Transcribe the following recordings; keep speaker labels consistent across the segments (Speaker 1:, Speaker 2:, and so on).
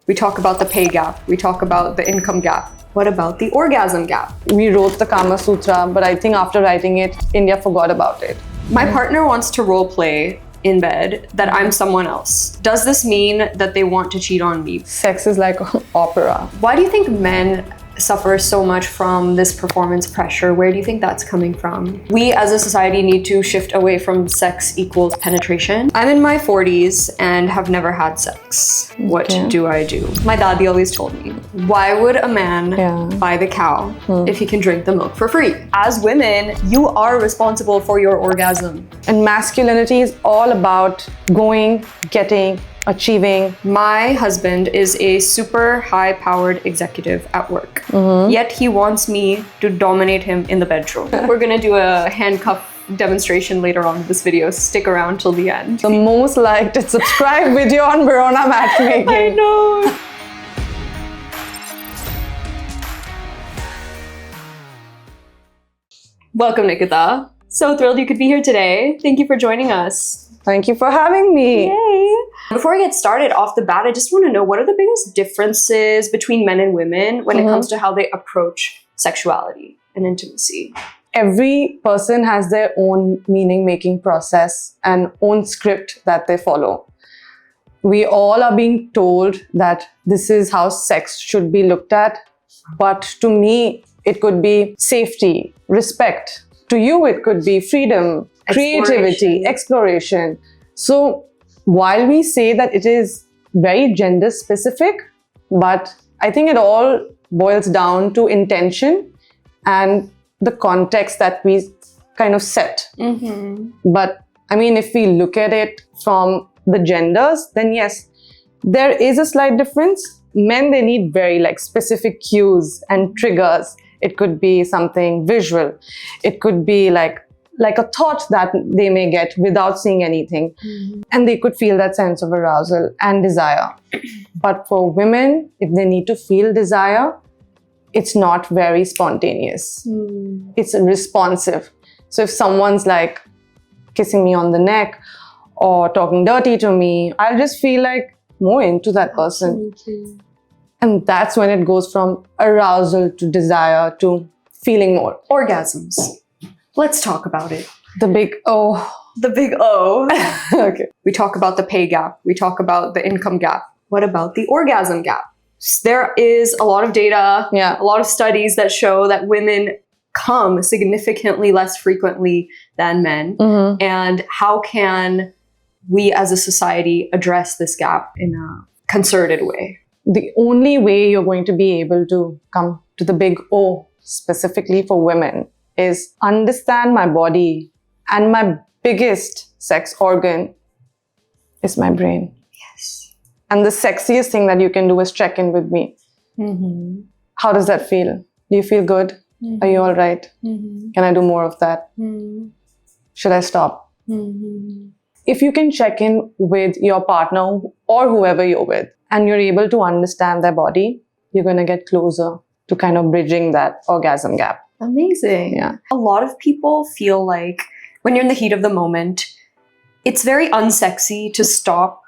Speaker 1: We talk about the pay gap. We talk about the income gap. What about the orgasm gap?
Speaker 2: We wrote the Kama Sutra, but I think after writing it, India forgot about it.
Speaker 1: My partner wants to role play in bed that I'm someone else. Does this mean that they want to cheat on me?
Speaker 2: Sex is like opera.
Speaker 1: Why do you think men suffer so much from this performance pressure? Where do you think that's coming from? We as a society need to shift away from sex equals penetration. I'm in my 40s and have never had sex. What do I do? My daddy always told me, why would a man buy the cow if he can drink the milk for free? As women, you are responsible for your orgasm.
Speaker 2: And masculinity is all about going, getting, achieving.
Speaker 1: My husband is a super high-powered executive at work, yet he wants me to dominate him in the bedroom. We're gonna do a handcuff demonstration later on in this video. Stick around till the end.
Speaker 2: The most liked and subscribed video on Verona Matchmaking.
Speaker 1: I know. Welcome, Nikita. So thrilled you could be here today. Thank you for joining us.
Speaker 2: Thank you for having me.
Speaker 1: Yay! Before we get started off the bat, I just want to know, what are the biggest differences between men and women when it comes to how they approach sexuality and intimacy?
Speaker 2: Every person has their own meaning-making process and own script that they follow. We all are being told that this is how sex should be looked at, but to me, it could be safety, respect. To you, it could be freedom, creativity, exploration. So while we say that it is very gender specific, but I think it all boils down to intention and the context that we kind of set. But I mean, if we look at it from the genders, then yes, there is a slight difference. Men, they need very specific cues and triggers. It could be something visual. It could be like a thought that they may get without seeing anything. And they could feel that sense of arousal and desire. But for women, if they need to feel desire, it's not very spontaneous. It's responsive. So if someone's like kissing me on the neck or talking dirty to me, I'll just feel like more into that person.
Speaker 1: Absolutely.
Speaker 2: And that's when it goes from arousal to desire to feeling more.
Speaker 1: Orgasms. Let's talk about it.
Speaker 2: The big O.
Speaker 1: The big O.
Speaker 2: Okay.
Speaker 1: We talk about the pay gap. We talk about the income gap. What about the orgasm gap? There is a lot of data, a lot of studies that show that women come significantly less frequently than men. And how can we as a society address this gap in a concerted way?
Speaker 2: The only way you're going to be able to come to the big O specifically for women is understand my body, and my biggest sex organ is my brain.
Speaker 1: Yes.
Speaker 2: And the sexiest thing that you can do is check in with me. How does that feel? Do you feel good? Are you all right? Can I do more of that? Should I stop? If you can check in with your partner or whoever you're with, and you're able to understand their body, you're going to get closer to kind of bridging that orgasm gap.
Speaker 1: Amazing.
Speaker 2: Yeah.
Speaker 1: A lot of people feel like when you're in the heat of the moment, it's very unsexy to stop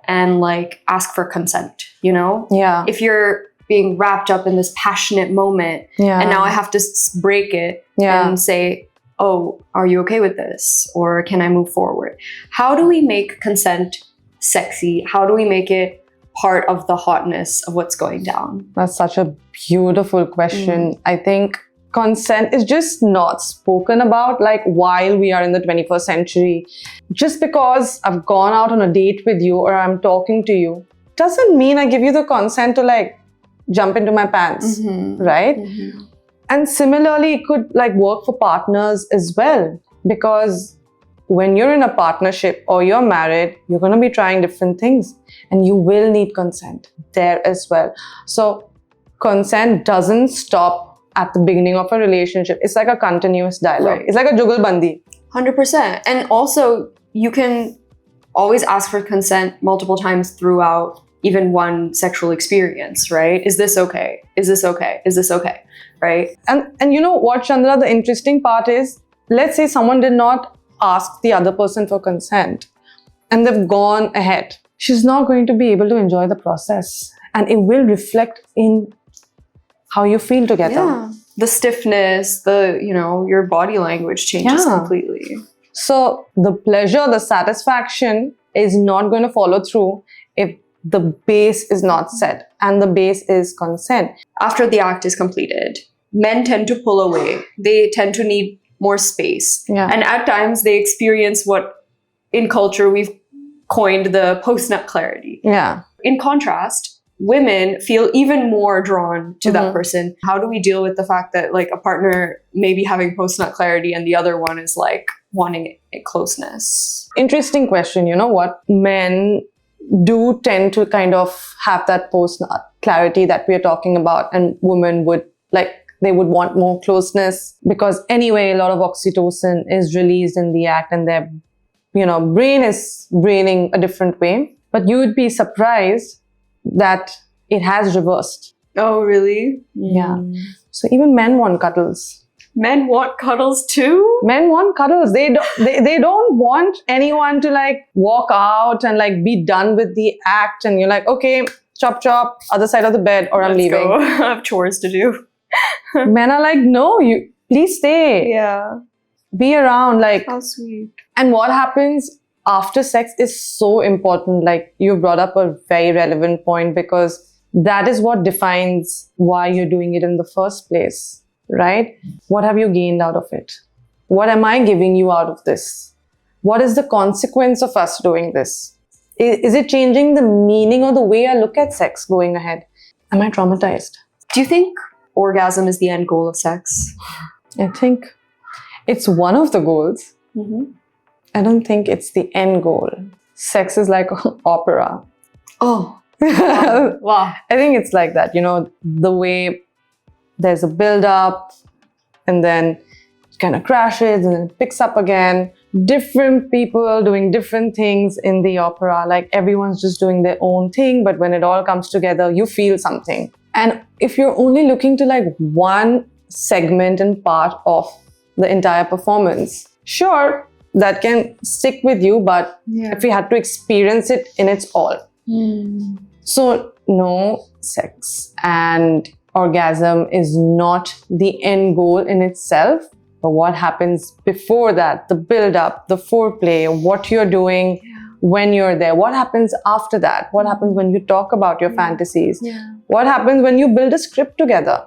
Speaker 1: and ask for consent, you know?
Speaker 2: Yeah.
Speaker 1: If you're being wrapped up in this passionate moment and now I have to break it and say, oh, are you okay with this? Or can I move forward? How do we make consent sexy? How do we make it part of the hotness of what's going down?
Speaker 2: That's such a beautiful question. I think consent is just not spoken about while we are in the 21st century. Just because I've gone out on a date with you or I'm talking to you doesn't mean I give you the consent to jump into my pants, right? And similarly, it could work for partners as well, because when you're in a partnership or you're married, you're going to be trying different things and you will need consent there as well. So consent doesn't stop at the beginning of a relationship. It's like a continuous dialogue. Right. It's like a jugalbandi.
Speaker 1: 100%. And also, you can always ask for consent multiple times throughout even one sexual experience, right? Is this okay? Is this okay? Is this okay? Right?
Speaker 2: And you know what, Chandra, the interesting part is, let's say someone did not ask the other person for consent and they've gone ahead. She's not going to be able to enjoy the process. and it will reflect in how you feel together.
Speaker 1: Yeah. The stiffness, your body language changes completely.
Speaker 2: So the pleasure, the satisfaction is not going to follow through if the base is not set, and the base is consent.
Speaker 1: After the act is completed, men tend to pull away. They tend to need more space.
Speaker 2: Yeah.
Speaker 1: And at times they experience what in culture we've coined the post-nut clarity.
Speaker 2: Yeah.
Speaker 1: In contrast, women feel even more drawn to that person. How do we deal with the fact that like a partner may be having post-nut clarity and the other one is like wanting a closeness?
Speaker 2: Interesting question. You know what? Men do tend to kind of have that post-nut clarity that we're talking about, and women would they would want more closeness, because anyway a lot of oxytocin is released in the act and their brain is braining a different way. But you would be surprised that it has reversed.
Speaker 1: Oh, really?
Speaker 2: Yeah. So even men want cuddles.
Speaker 1: Men want cuddles too?
Speaker 2: Men want cuddles. They don't want anyone to like walk out and like be done with the act and you're like, okay, chop chop, other side of the bed, or I'm leaving.
Speaker 1: Go. I have chores to do.
Speaker 2: Men are like, no, you please stay.
Speaker 1: Yeah.
Speaker 2: Be around. Like,
Speaker 1: how sweet.
Speaker 2: And what happens after sex is so important. Like, you brought up a very relevant point, because that is what defines why you're doing it in the first place, right? What have you gained out of it? What am I giving you out of this? What is the consequence of us doing this? Is it changing the meaning or the way I look at sex going ahead? Am I traumatized?
Speaker 1: Do you think orgasm is the end goal of sex?
Speaker 2: I think it's one of the goals. I don't think it's the end goal. Sex is like opera.
Speaker 1: Oh, wow.
Speaker 2: I think it's like that, the way there's a build-up and then it kind of crashes and then it picks up again. Different people doing different things in the opera. Like, everyone's just doing their own thing, but when it all comes together, you feel something. And if you're only looking to like one segment and part of the entire performance, sure, that can stick with you, but if you had to experience it in its all. So no, sex and orgasm is not the end goal in itself, but what happens before that, the build-up, the foreplay, what you're doing when you're there, what happens after that, what happens when you talk about your fantasies, what happens when you build a script together.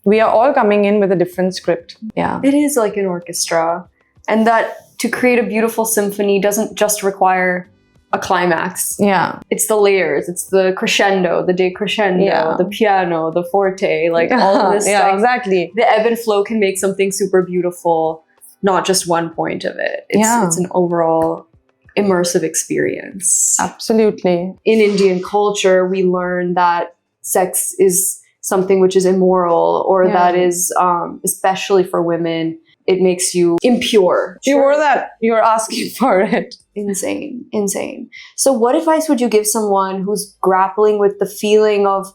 Speaker 2: We are all coming in with a different script. Yeah.
Speaker 1: It is like an orchestra, and that to create a beautiful symphony doesn't just require a climax.
Speaker 2: Yeah.
Speaker 1: It's the layers, it's the crescendo, the decrescendo, the piano, the forte, like all of this stuff.
Speaker 2: Exactly.
Speaker 1: The ebb and flow can make something super beautiful, not just one point of it. It's an overall immersive experience.
Speaker 2: Absolutely.
Speaker 1: In Indian culture, we learn that sex is something which is immoral, or that is, especially for women, it makes you impure.
Speaker 2: Sure that you're asking for it.
Speaker 1: Insane. So what advice would you give someone who's grappling with the feeling of,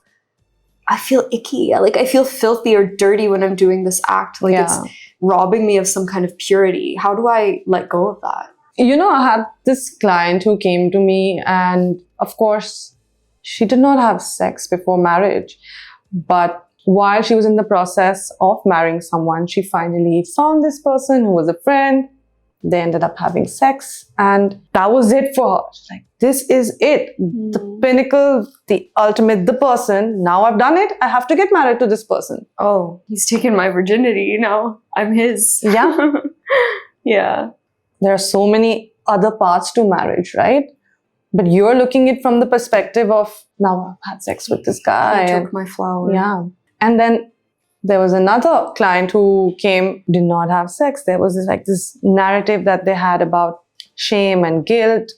Speaker 1: I feel icky, like I feel filthy or dirty when I'm doing this act, like it's robbing me of some kind of purity? How do I let go of that?
Speaker 2: I had this client who came to me, and of course, she did not have sex before marriage. But while she was in the process of marrying someone, she finally found this person who was a friend. They ended up having sex, and that was it for her. She's like, this is it. The pinnacle, the ultimate, the person. Now I've done it. I have to get married to this person.
Speaker 1: Oh, he's taken my virginity. Now I'm his.
Speaker 2: Yeah.
Speaker 1: Yeah.
Speaker 2: There are so many other parts to marriage, right? But you're looking at it from the perspective of, now I've had sex with this guy.
Speaker 1: I took my flower.
Speaker 2: Yeah. And then there was another client who came, did not have sex. There was this narrative that they had about shame and guilt.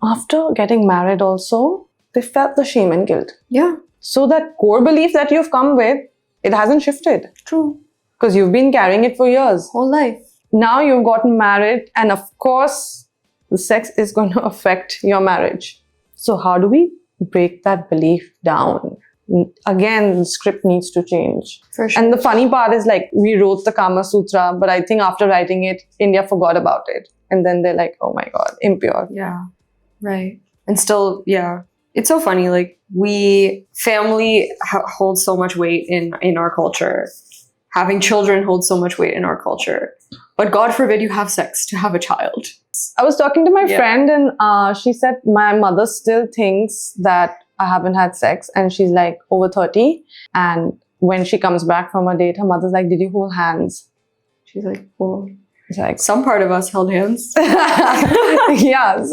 Speaker 2: After getting married also, they felt the shame and guilt.
Speaker 1: Yeah.
Speaker 2: So that core belief that you've come with, it hasn't shifted.
Speaker 1: True.
Speaker 2: Because you've been carrying it for years.
Speaker 1: Whole life.
Speaker 2: Now you've gotten married, and of course, the sex is going to affect your marriage. So how do we break that belief down? Again, the script needs to change.
Speaker 1: For sure.
Speaker 2: And the funny part is, like, we wrote the Kama Sutra, but I think after writing it, India forgot about it. And then they're like, oh my God, impure.
Speaker 1: Yeah. Right. And still, It's so funny. Like family holds so much weight in our culture. Having children holds so much weight in our culture. But God forbid you have sex to have a child.
Speaker 2: I was talking to my friend and she said my mother still thinks that I haven't had sex, and she's like over 30. And when she comes back from a date, her mother's like, "Did you hold hands?"
Speaker 1: She's like, well,
Speaker 2: it's like,
Speaker 1: some part of us held hands.
Speaker 2: yeah.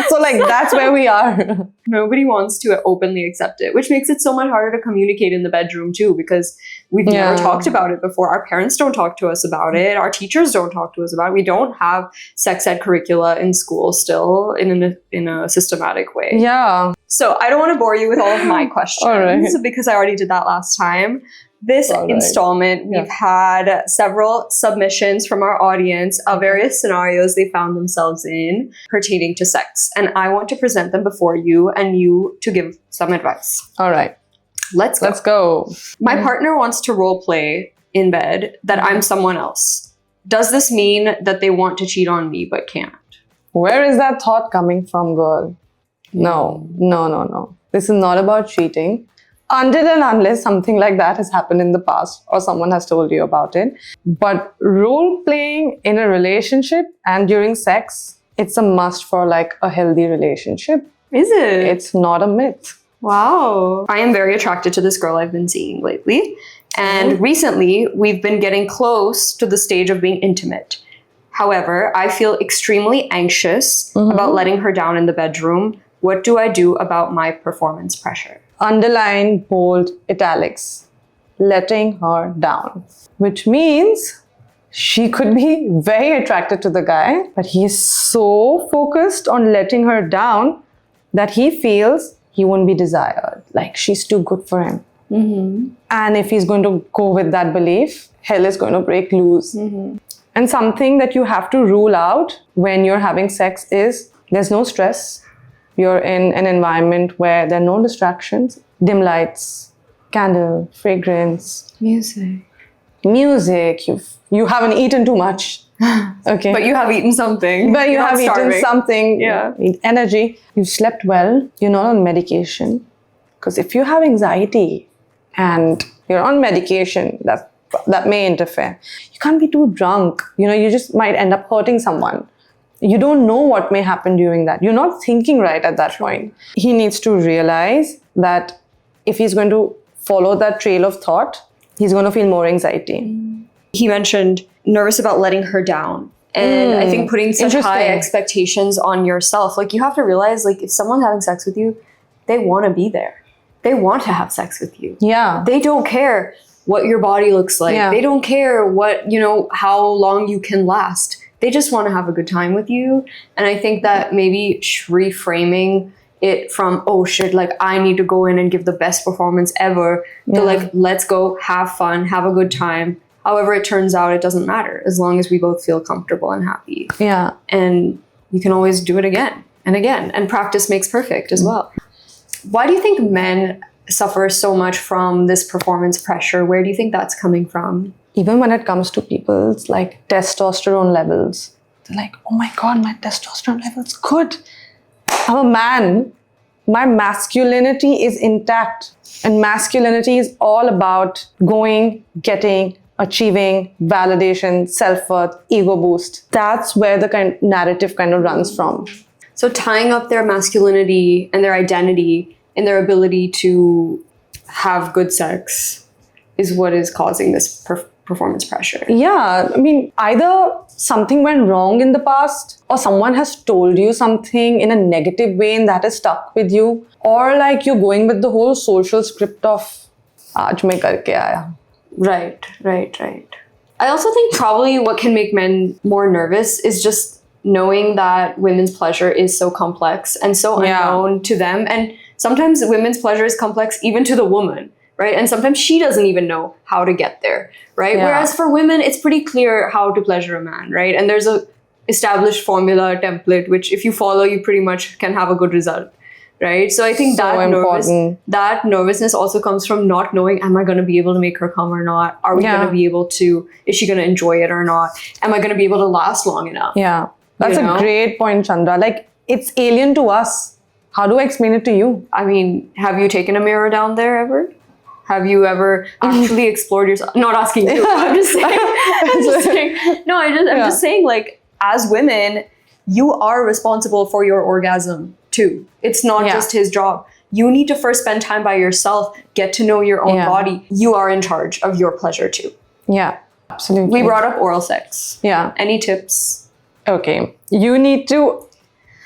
Speaker 2: So like that's where we are.
Speaker 1: Nobody wants to openly accept it, which makes it so much harder to communicate in the bedroom too, because we've never talked about it before. Our parents don't talk to us about it. Our teachers don't talk to us about it. We don't have sex ed curricula in school still in a systematic way.
Speaker 2: Yeah.
Speaker 1: So I don't want to bore you with all of my questions because I already did that last time. This installment, we've had several submissions from our audience of various scenarios they found themselves in pertaining to sex. And I want to present them before you and you to give some advice.
Speaker 2: All right.
Speaker 1: Let's go. My partner wants to role play in bed that I'm someone else. Does this mean that they want to cheat on me but can't?
Speaker 2: Where is that thought coming from, girl? No. This is not about cheating. Until and unless something like that has happened in the past or someone has told you about it. But role playing in a relationship and during sex, it's a must for like a healthy relationship.
Speaker 1: Is it?
Speaker 2: It's not a myth.
Speaker 1: Wow. I am very attracted to this girl I've been seeing lately. And recently, we've been getting close to the stage of being intimate. However, I feel extremely anxious about letting her down in the bedroom. What do I do about my performance pressure?
Speaker 2: Underline, bold, italics. Letting her down. Which means she could be very attracted to the guy, but he is so focused on letting her down that he feels he won't be desired. Like she's too good for him. And if he's going to go with that belief, hell is going to break loose. And something that you have to rule out when you're having sex is there's no stress. You're in an environment where there are no distractions. Dim lights, candle, fragrance.
Speaker 1: Music.
Speaker 2: You haven't eaten too much. Okay.
Speaker 1: But you have eaten something.
Speaker 2: But you have eaten something.
Speaker 1: Yeah.
Speaker 2: You need energy. You've slept well. You're not on medication. Because if you have anxiety and you're on medication, that may interfere. You can't be too drunk. You just might end up hurting someone. You don't know what may happen during that. You're not thinking right at that point. He needs to realize that if he's going to follow that trail of thought, he's going to feel more anxiety.
Speaker 1: He mentioned nervous about letting her down. And I think putting such high expectations on yourself, like you have to realize, like if someone's having sex with you, they want to be there. They want to have sex with you.
Speaker 2: Yeah.
Speaker 1: They don't care what your body looks like.
Speaker 2: Yeah.
Speaker 1: They don't care what, how long you can last. They just want to have a good time with you. And I think that maybe reframing it from, oh shit, like I need to go in and give the best performance ever, to like, let's go have fun, have a good time. However it turns out, it doesn't matter as long as we both feel comfortable and happy.
Speaker 2: Yeah.
Speaker 1: And you can always do it again and again. And practice makes perfect as well. Why do you think men suffer so much from this performance pressure? Where do you think that's coming from?
Speaker 2: Even when it comes to people's like testosterone levels, they're like, oh my God, my testosterone level's good. I'm a man. My masculinity is intact. And masculinity is all about going, getting, achieving, validation, self-worth, ego boost. That's where the narrative kind of runs from.
Speaker 1: So tying up their masculinity and their identity and their ability to have good sex is what is causing this performance pressure.
Speaker 2: Yeah, I mean, either something went wrong in the past or someone has told you something in a negative way and that is stuck with you, or like you're going with the whole social script of aaj main karke aaya.
Speaker 1: Right. I also think probably what can make men more nervous is just knowing that women's pleasure is so complex and so unknown to them. And sometimes women's pleasure is complex even to the woman. Right? And sometimes she doesn't even know how to get there, right? Yeah. Whereas for women, it's pretty clear how to pleasure a man, right? And there's a established formula, template, which if you follow, you pretty much can have a good result, right? So I think that nervousness also comes from not knowing, am I going to be able to make her come or not? Are we going to be able to, is she going to enjoy it or not? Am I going to be able to last long enough?
Speaker 2: Yeah, that's a great point, Chandra. Like, it's alien to us. How do I explain it to you?
Speaker 1: I mean, have you taken a mirror down there ever? Have you ever actually explored yourself? Not asking you. I'm just saying. I'm just saying. No, I'm just saying. Like, as women, you are responsible for your orgasm too. It's not just his job. You need to first spend time by yourself, get to know your own body. You are in charge of your pleasure too.
Speaker 2: Yeah, absolutely.
Speaker 1: We brought up oral sex.
Speaker 2: Yeah.
Speaker 1: Any tips?
Speaker 2: Okay. You need to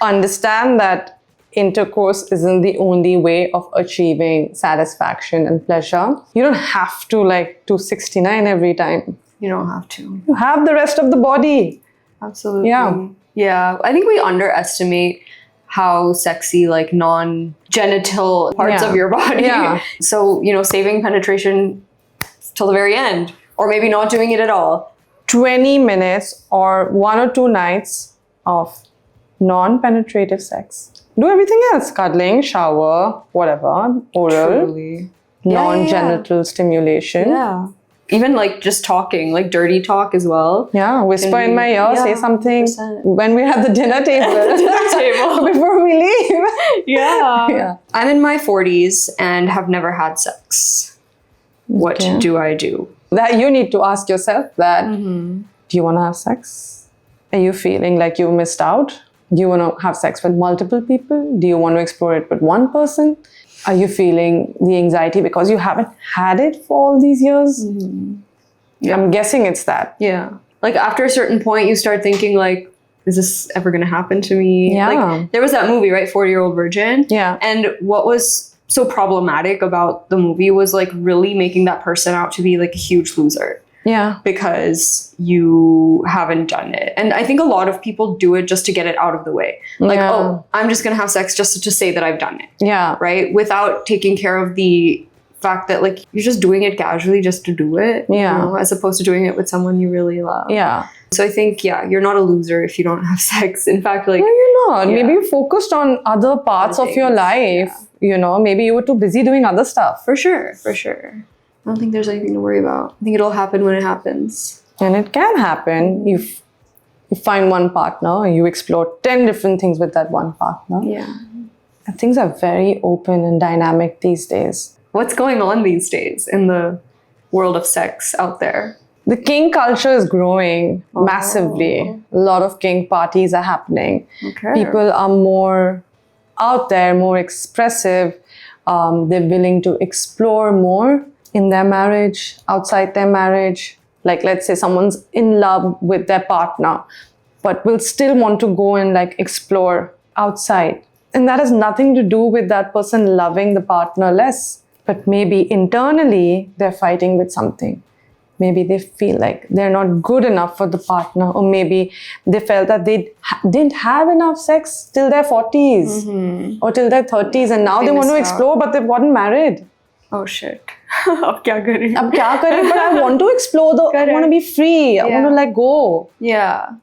Speaker 2: understand that intercourse isn't the only way of achieving satisfaction and pleasure. You don't have to like 269 every time.
Speaker 1: You don't have to.
Speaker 2: You have the rest of the body.
Speaker 1: Absolutely.
Speaker 2: Yeah.
Speaker 1: Yeah. I think we underestimate how sexy like non-genital parts of your body.
Speaker 2: Yeah.
Speaker 1: So, saving penetration till the very end, or maybe not doing it at all.
Speaker 2: 20 minutes or 1 or 2 nights of non-penetrative sex. Do everything else. Cuddling, shower, whatever. Oral.
Speaker 1: Truly.
Speaker 2: Non-genital stimulation.
Speaker 1: Yeah. Even like just talking, like dirty talk as well.
Speaker 2: Yeah, whisper in my ear, say something
Speaker 1: 100%.
Speaker 2: when we're at the dinner table. Before we leave.
Speaker 1: Yeah. I'm in my 40s and have never had sex. What do I do?
Speaker 2: That you need to ask yourself that, do you want to have sex? Are you feeling like you missed out? Do you want to have sex with multiple people? Do you want to explore it with one person? Are you feeling the anxiety because you haven't had it for all these years? Yeah. I'm guessing it's that.
Speaker 1: Yeah. Like after a certain point, you start thinking like, is this ever going to happen to me?
Speaker 2: Yeah.
Speaker 1: Like there was that movie, right? 40-Year-Old Virgin.
Speaker 2: Yeah.
Speaker 1: And what was so problematic about the movie was like really making that person out to be like a huge loser.
Speaker 2: Yeah.
Speaker 1: Because you haven't done it. And I think a lot of people do it just to get it out of the way. Like, oh, I'm just going to have sex just to say that I've done it.
Speaker 2: Yeah.
Speaker 1: Right? Without taking care of the fact that like you're just doing it casually just to do it.
Speaker 2: Yeah.
Speaker 1: As opposed to doing it with someone you really love.
Speaker 2: Yeah.
Speaker 1: So I think, you're not a loser if you don't have sex. In fact, like...
Speaker 2: No, you're not. Maybe you focused on other parts of your life.
Speaker 1: Yeah.
Speaker 2: Maybe you were too busy doing other stuff.
Speaker 1: For sure. I don't think there's anything to worry about. I think it'll happen when it happens.
Speaker 2: And it can happen. You find one partner and you explore 10 different things with that one partner.
Speaker 1: Yeah.
Speaker 2: And things are very open and dynamic these days.
Speaker 1: What's going on these days in the world of sex out there?
Speaker 2: The kink culture is growing massively. A lot of kink parties are happening.
Speaker 1: Okay.
Speaker 2: People are more out there, more expressive. They're willing to explore more in their marriage, outside their marriage. Like, let's say someone's in love with their partner, but will still want to go and like explore outside. And that has nothing to do with that person loving the partner less, but maybe internally they're fighting with something. Maybe they feel like they're not good enough for the partner, or maybe they felt that they didn't have enough sex till their 40s or till their 30s, and now they want to explore, but they've gotten married.
Speaker 1: Oh shit. Ab kya kare?
Speaker 2: But I want to explore I want to be free. I want to let go.
Speaker 1: Yeah.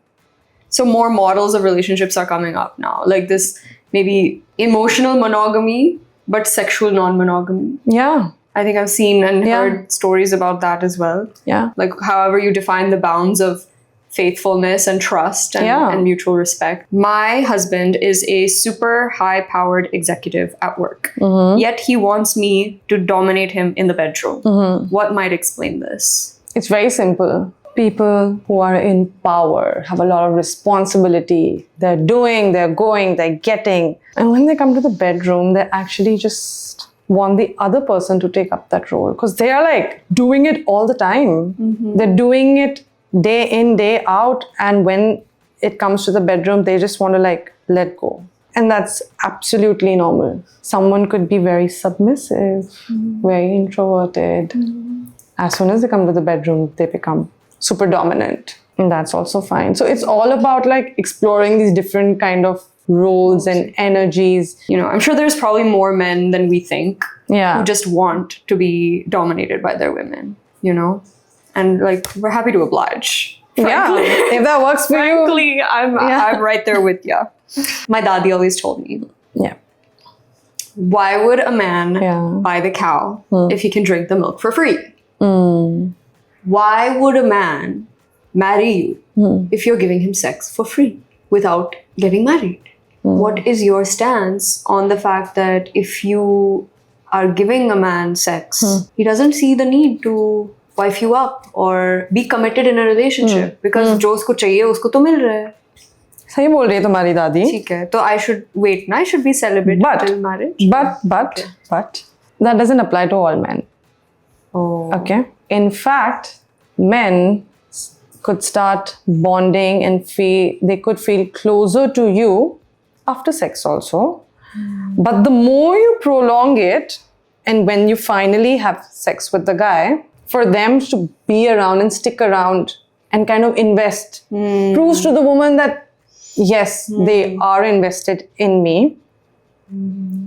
Speaker 1: So more models of relationships are coming up now. Like this maybe emotional monogamy, but sexual non-monogamy.
Speaker 2: Yeah.
Speaker 1: I think I've seen and heard stories about that as well.
Speaker 2: Yeah.
Speaker 1: Like however you define the bounds of faithfulness and trust and mutual respect. My husband is a super high-powered executive at work. Yet he wants me to dominate him in the bedroom. What might explain this?
Speaker 2: It's very simple. People who are in power have a lot of responsibility. They're doing, they're going, they're getting. And when they come to the bedroom, they actually just want the other person to take up that role, because they are like doing it all the time. They're doing it day in, day out. And when it comes to the bedroom, they just want to like let go. And that's absolutely normal. Someone could be very submissive, very introverted. As soon as they come to the bedroom, they become super dominant. And that's also fine. So it's all about like exploring these different kind of roles and energies.
Speaker 1: I'm sure there's probably more men than we think
Speaker 2: who
Speaker 1: just want to be dominated by their women, And like, we're happy to oblige.
Speaker 2: Frankly. Yeah, if that works for you.
Speaker 1: Frankly, I'm right there with you. My daddy always told me.
Speaker 2: Yeah.
Speaker 1: Why would a man buy the cow if he can drink the milk for free? Why would a man marry you if you're giving him sex for free without getting married? What is your stance on the fact that if you are giving a man sex, he doesn't see the need to wife you up or be committed in a relationship because जो उसको चाहिए उसको तो मिल रहा है.
Speaker 2: सही बोल रही है तुम्हारी दादी.
Speaker 1: ठीक है, तो I should wait ना, I should be celibate till marriage.
Speaker 2: But that doesn't apply to all men.
Speaker 1: Oh.
Speaker 2: Okay. In fact, men could start bonding and they could feel closer to you after sex also. But the more you prolong it, and when you finally have sex with the guy, for them to be around and stick around and kind of invest, proves to the woman that yes, they are invested in me,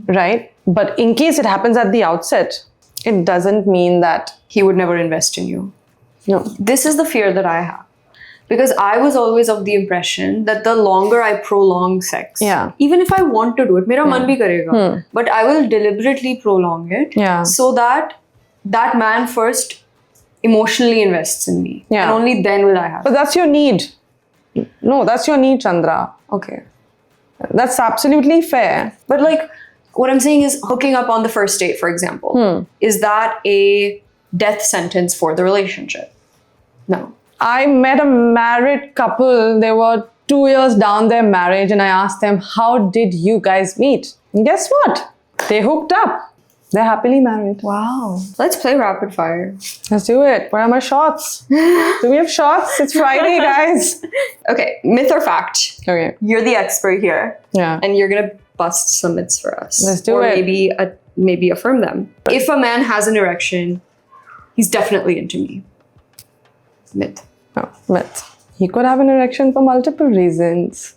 Speaker 2: right? But in case it happens at the outset, it doesn't mean that
Speaker 1: he would never invest in you.
Speaker 2: No.
Speaker 1: This is the fear that I have. Because I was always of the impression that the longer I prolong sex, even if I want to do it, mera man bhi karega, but I will deliberately prolong it so that that man first emotionally invests in me. And only then will I have.
Speaker 2: But that's your need. No, that's your need, Chandra.
Speaker 1: Okay.
Speaker 2: That's absolutely fair.
Speaker 1: But like, what I'm saying is hooking up on the first date, for example, is that a death sentence for the relationship? No.
Speaker 2: I met a married couple. They were 2 years down their marriage and I asked them, how did you guys meet? And guess what? They hooked up. They're happily married.
Speaker 1: Wow. Let's play rapid fire.
Speaker 2: Let's do it. Where are my shots? Do we have shots? It's Friday, guys.
Speaker 1: Okay. Myth or fact?
Speaker 2: Okay.
Speaker 1: You're the expert here.
Speaker 2: Yeah.
Speaker 1: And you're going to bust some myths for us.
Speaker 2: Let's do it.
Speaker 1: Or maybe affirm them. If a man has an erection, he's definitely into me. Myth.
Speaker 2: No, myth. He could have an erection for multiple reasons.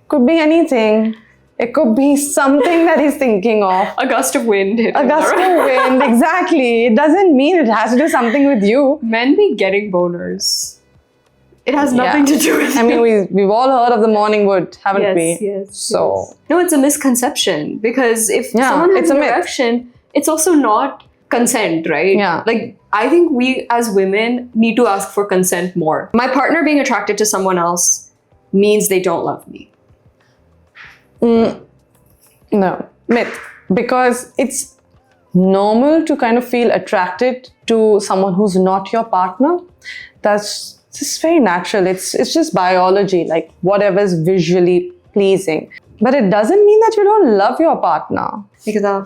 Speaker 2: Could be anything. It could be something that he's thinking of.
Speaker 1: A gust of wind.
Speaker 2: A gust of wind, exactly. It doesn't mean it has to do something with you.
Speaker 1: Men be getting boners. It has nothing to do with
Speaker 2: I mean, we've all heard of the morning wood, haven't we?
Speaker 1: Yes.
Speaker 2: So.
Speaker 1: No, it's a misconception because if someone has an erection, it's also not consent, right?
Speaker 2: Yeah.
Speaker 1: Like, I think we as women need to ask for consent more. My partner being attracted to someone else means they don't love me.
Speaker 2: No, myth. Because it's normal to kind of feel attracted to someone who's not your partner. That's just very natural. It's just biology, like whatever's visually pleasing. But it doesn't mean that you don't love your partner.
Speaker 1: Nikita,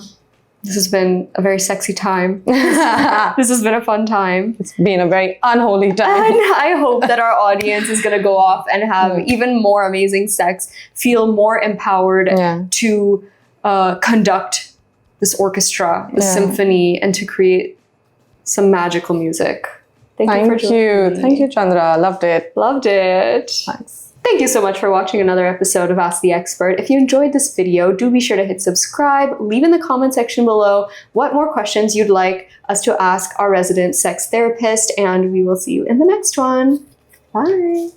Speaker 1: this has been a very sexy time. This has been a fun time.
Speaker 2: It's been a very unholy time.
Speaker 1: And I hope that our audience is going to go off and have even more amazing sex, feel more empowered to conduct this orchestra, this symphony, and to create some magical music. Thank you for joining me.
Speaker 2: Thank you, Chandra. Loved it.
Speaker 1: Loved it.
Speaker 2: Thanks.
Speaker 1: Thank you so much for watching another episode of Ask the Expert. If you enjoyed this video, do be sure to hit subscribe. Leave in the comment section below what more questions you'd like us to ask our resident sex therapist, and we will see you in the next one. Bye.